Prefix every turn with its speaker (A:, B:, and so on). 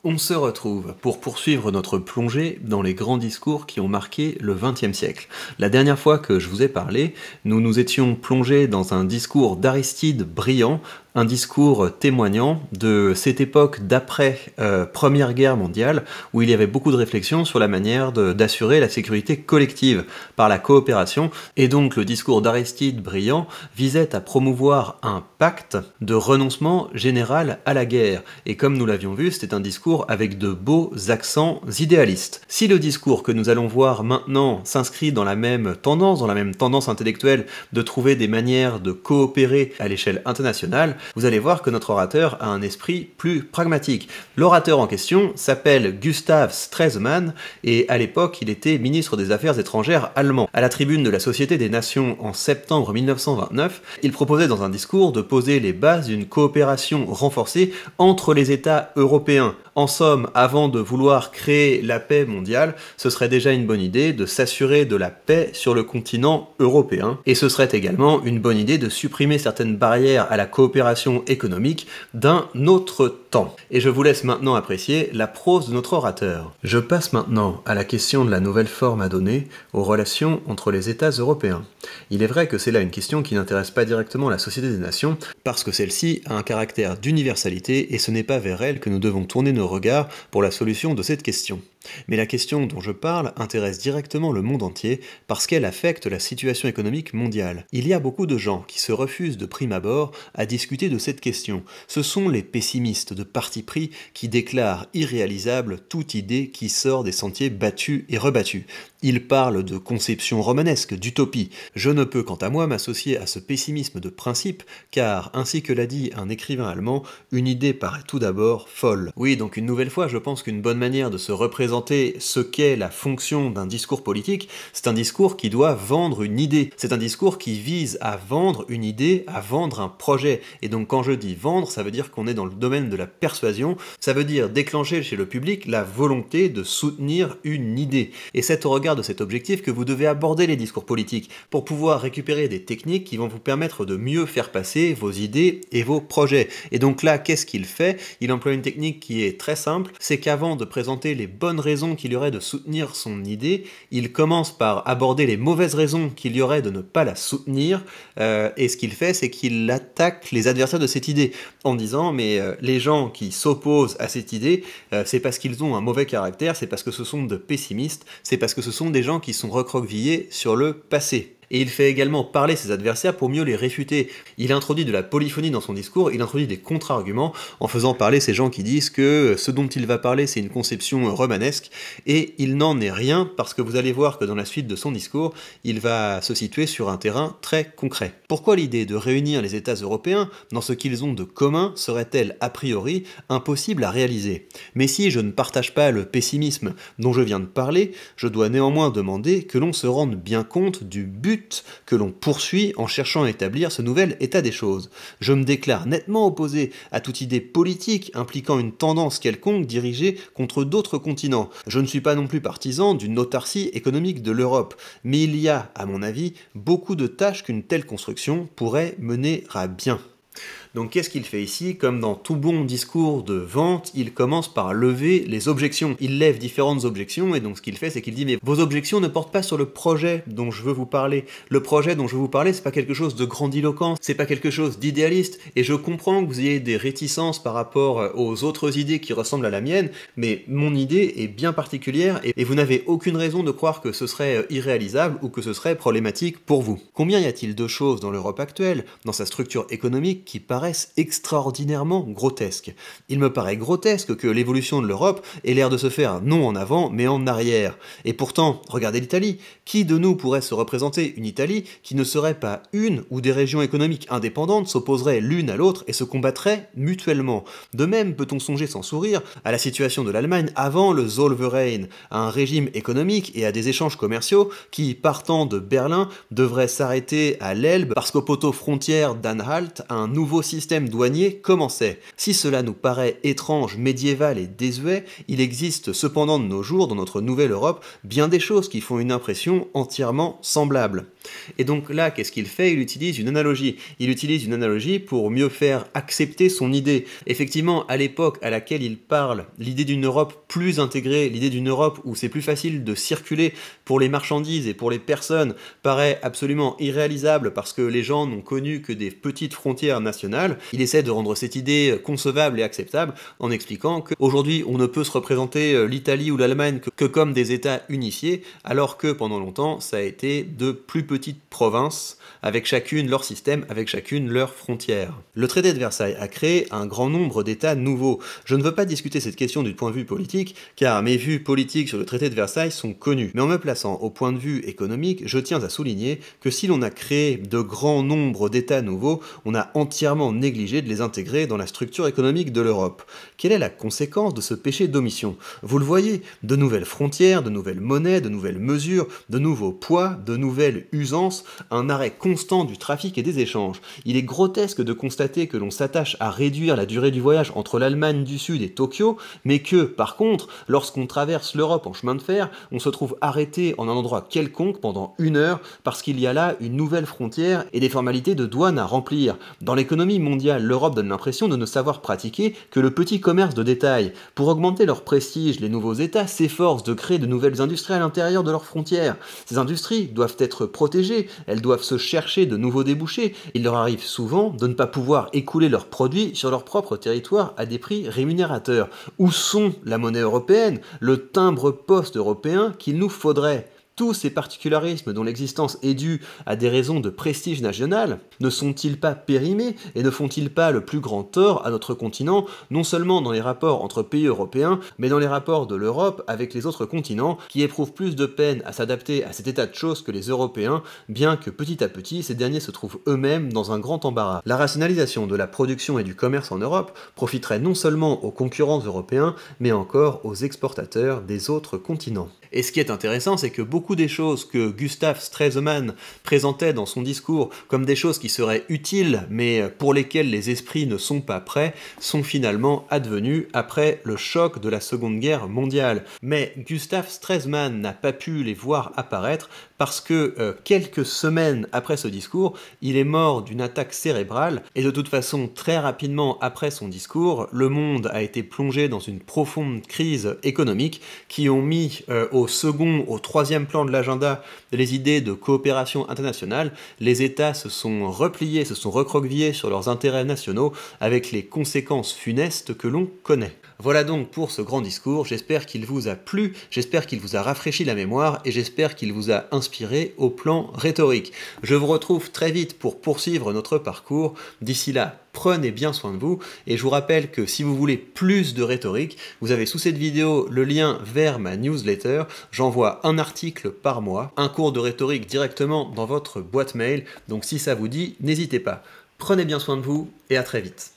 A: On se retrouve pour poursuivre notre plongée dans les grands discours qui ont marqué le XXe siècle. La dernière fois que je vous ai parlé, nous nous étions plongés dans un discours d'Aristide Briand, un discours témoignant de cette époque d'après Première Guerre mondiale, où il y avait beaucoup de réflexions sur la manière d'assurer la sécurité collective par la coopération, et donc le discours d'Aristide Briand visait à promouvoir un pacte de renoncement général à la guerre, et comme nous l'avions vu, c'était un discours avec de beaux accents idéalistes. Si le discours que nous allons voir maintenant s'inscrit dans la même tendance intellectuelle de trouver des manières de coopérer à l'échelle internationale, vous allez voir que notre orateur a un esprit plus pragmatique. L'orateur en question s'appelle Gustav Stresemann et à l'époque il était ministre des Affaires étrangères allemand. À la tribune de la Société des Nations en septembre 1929, il proposait dans un discours de poser les bases d'une coopération renforcée entre les États européens. En somme, avant de vouloir créer la paix mondiale, ce serait déjà une bonne idée de s'assurer de la paix sur le continent européen, et ce serait également une bonne idée de supprimer certaines barrières à la coopération économique d'un autre temps. Et je vous laisse maintenant apprécier la prose de notre orateur. Je passe maintenant à la question de la nouvelle forme à donner aux relations entre les États européens. Il est vrai que c'est là une question qui n'intéresse pas directement la Société des Nations, parce que celle-ci a un caractère d'universalité et ce n'est pas vers elle que nous devons tourner nos regards pour la solution de cette question. Mais la question dont je parle intéresse directement le monde entier parce qu'elle affecte la situation économique mondiale. Il y a beaucoup de gens qui se refusent de prime abord à discuter de cette question. Ce sont les pessimistes de parti pris qui déclarent irréalisable toute idée qui sort des sentiers battus et rebattus. Ils parlent de conception romanesque, d'utopie. Je ne peux quant à moi m'associer à ce pessimisme de principe car, ainsi que l'a dit un écrivain allemand, une idée paraît tout d'abord folle. Oui, donc une nouvelle fois, je pense qu'une bonne manière de se représenter ce qu'est la fonction d'un discours politique, c'est un discours qui doit vendre une idée. C'est un discours qui vise à vendre une idée, à vendre un projet. Et donc quand je dis vendre, ça veut dire qu'on est dans le domaine de la persuasion, ça veut dire déclencher chez le public la volonté de soutenir une idée. Et c'est au regard de cet objectif que vous devez aborder les discours politiques, pour pouvoir récupérer des techniques qui vont vous permettre de mieux faire passer vos idées et vos projets. Et donc là, qu'est-ce qu'il fait? Il emploie une technique qui est très simple, c'est qu'avant de présenter les bonnes raisons qu'il y aurait de soutenir son idée, il commence par aborder les mauvaises raisons qu'il y aurait de ne pas la soutenir, et ce qu'il fait, c'est qu'il attaque les adversaires de cette idée, en disant, mais les gens qui s'opposent à cette idée, c'est parce qu'ils ont un mauvais caractère, c'est parce que ce sont de pessimistes, c'est parce que ce sont des gens qui sont recroquevillés sur le passé. Et il fait également parler ses adversaires pour mieux les réfuter. Il introduit de la polyphonie dans son discours, il introduit des contre-arguments en faisant parler ces gens qui disent que ce dont il va parler c'est une conception romanesque, et il n'en est rien parce que vous allez voir que dans la suite de son discours, il va se situer sur un terrain très concret. Pourquoi l'idée de réunir les États européens dans ce qu'ils ont de commun serait-elle a priori impossible à réaliser? Mais si je ne partage pas le pessimisme dont je viens de parler, je dois néanmoins demander que l'on se rende bien compte du but que l'on poursuit en cherchant à établir ce nouvel état des choses. Je me déclare nettement opposé à toute idée politique impliquant une tendance quelconque dirigée contre d'autres continents. Je ne suis pas non plus partisan d'une autarcie économique de l'Europe, mais il y a, à mon avis, beaucoup de tâches qu'une telle construction pourrait mener à bien. Donc qu'est-ce qu'il fait ici? Comme dans tout bon discours de vente, il commence par lever les objections. Il lève différentes objections, et donc ce qu'il fait, c'est qu'il dit « Mais vos objections ne portent pas sur le projet dont je veux vous parler. Le projet dont je veux vous parler, c'est pas quelque chose de grandiloquent, c'est pas quelque chose d'idéaliste, et je comprends que vous ayez des réticences par rapport aux autres idées qui ressemblent à la mienne, mais mon idée est bien particulière, et vous n'avez aucune raison de croire que ce serait irréalisable ou que ce serait problématique pour vous. Combien y a-t-il de choses dans l'Europe actuelle, dans sa structure économique, qui paraissent extraordinairement grotesques. Il me paraît grotesque que l'évolution de l'Europe ait l'air de se faire non en avant, mais en arrière. Et pourtant, regardez l'Italie. Qui de nous pourrait se représenter une Italie qui ne serait pas une ou des régions économiques indépendantes s'opposeraient l'une à l'autre et se combattraient mutuellement? De même, peut-on songer sans sourire à la situation de l'Allemagne avant le Zollverein, à un régime économique et à des échanges commerciaux qui, partant de Berlin, devraient s'arrêter à l'Elbe parce qu'au poteau frontière d'Anhalt, un nouveau système douanier commençait. Si cela nous paraît étrange, médiéval et désuet, il existe cependant de nos jours, dans notre nouvelle Europe, bien des choses qui font une impression entièrement semblable. Et donc là, qu'est-ce qu'il fait? Il utilise une analogie. Il utilise une analogie pour mieux faire accepter son idée. Effectivement, à l'époque à laquelle il parle, l'idée d'une Europe plus intégrée, l'idée d'une Europe où c'est plus facile de circuler pour les marchandises et pour les personnes, paraît absolument irréalisable parce que les gens n'ont connu que des petites frontières nationales. Il essaie de rendre cette idée concevable et acceptable en expliquant qu'aujourd'hui on ne peut se représenter l'Italie ou l'Allemagne que comme des États unifiés, alors que pendant longtemps ça a été de plus petites provinces avec chacune leur système, avec chacune leurs frontières. Le traité de Versailles a créé un grand nombre d'États nouveaux. Je ne veux pas discuter cette question du point de vue politique, car mes vues politiques sur le traité de Versailles sont connues. Mais en me plaçant au point de vue économique, je tiens à souligner que si l'on a créé de grands nombres d'États nouveaux, on a entièrement négligé de les intégrer dans la structure économique de l'Europe. Quelle est la conséquence de ce péché d'omission? Vous le voyez, de nouvelles frontières, de nouvelles monnaies, de nouvelles mesures, de nouveaux poids, de nouvelles usances, un arrêt constant du trafic et des échanges. Il est grotesque de constater que l'on s'attache à réduire la durée du voyage entre l'Allemagne du Sud et Tokyo, mais que, par contre, lorsqu'on traverse l'Europe en chemin de fer, on se trouve arrêté en un endroit quelconque pendant 1 heure parce qu'il y a là une nouvelle frontière et des formalités de douane à remplir. Dans l'économie mondiale, l'Europe donne l'impression de ne savoir pratiquer que le petit commerce de détail. Pour augmenter leur prestige, les nouveaux États s'efforcent de créer de nouvelles industries à l'intérieur de leurs frontières. Ces industries doivent être protégées, elles doivent se chercher de nouveaux débouchés. Il leur arrive souvent de ne pas pouvoir écouler leurs produits sur leur propre territoire à des prix rémunérateurs. Où sont la monnaie européenne, le timbre-poste européen qu'il nous faudrait? Tous ces particularismes dont l'existence est due à des raisons de prestige national ne sont-ils pas périmés et ne font-ils pas le plus grand tort à notre continent, non seulement dans les rapports entre pays européens, mais dans les rapports de l'Europe avec les autres continents qui éprouvent plus de peine à s'adapter à cet état de choses que les Européens, bien que petit à petit ces derniers se trouvent eux-mêmes dans un grand embarras. La rationalisation de la production et du commerce en Europe profiterait non seulement aux concurrents européens, mais encore aux exportateurs des autres continents. Et ce qui est intéressant, c'est que beaucoup des choses que Gustav Stresemann présentait dans son discours comme des choses qui seraient utiles, mais pour lesquelles les esprits ne sont pas prêts, sont finalement advenues après le choc de la Seconde Guerre mondiale. Mais Gustav Stresemann n'a pas pu les voir apparaître parce que quelques semaines après ce discours, il est mort d'une attaque cérébrale, et de toute façon, très rapidement après son discours, le monde a été plongé dans une profonde crise économique qui ont mis au second, au troisième plan de l'agenda les idées de coopération internationale. Les États se sont repliés, se sont recroquevillés sur leurs intérêts nationaux avec les conséquences funestes que l'on connaît. Voilà donc pour ce grand discours, j'espère qu'il vous a plu, j'espère qu'il vous a rafraîchi la mémoire et j'espère qu'il vous a inspiré au plan rhétorique. Je vous retrouve très vite pour poursuivre notre parcours. D'ici là, prenez bien soin de vous et je vous rappelle que si vous voulez plus de rhétorique, vous avez sous cette vidéo le lien vers ma newsletter. J'envoie un article par mois, un cours de rhétorique directement dans votre boîte mail, donc si ça vous dit, n'hésitez pas. Prenez bien soin de vous et à très vite.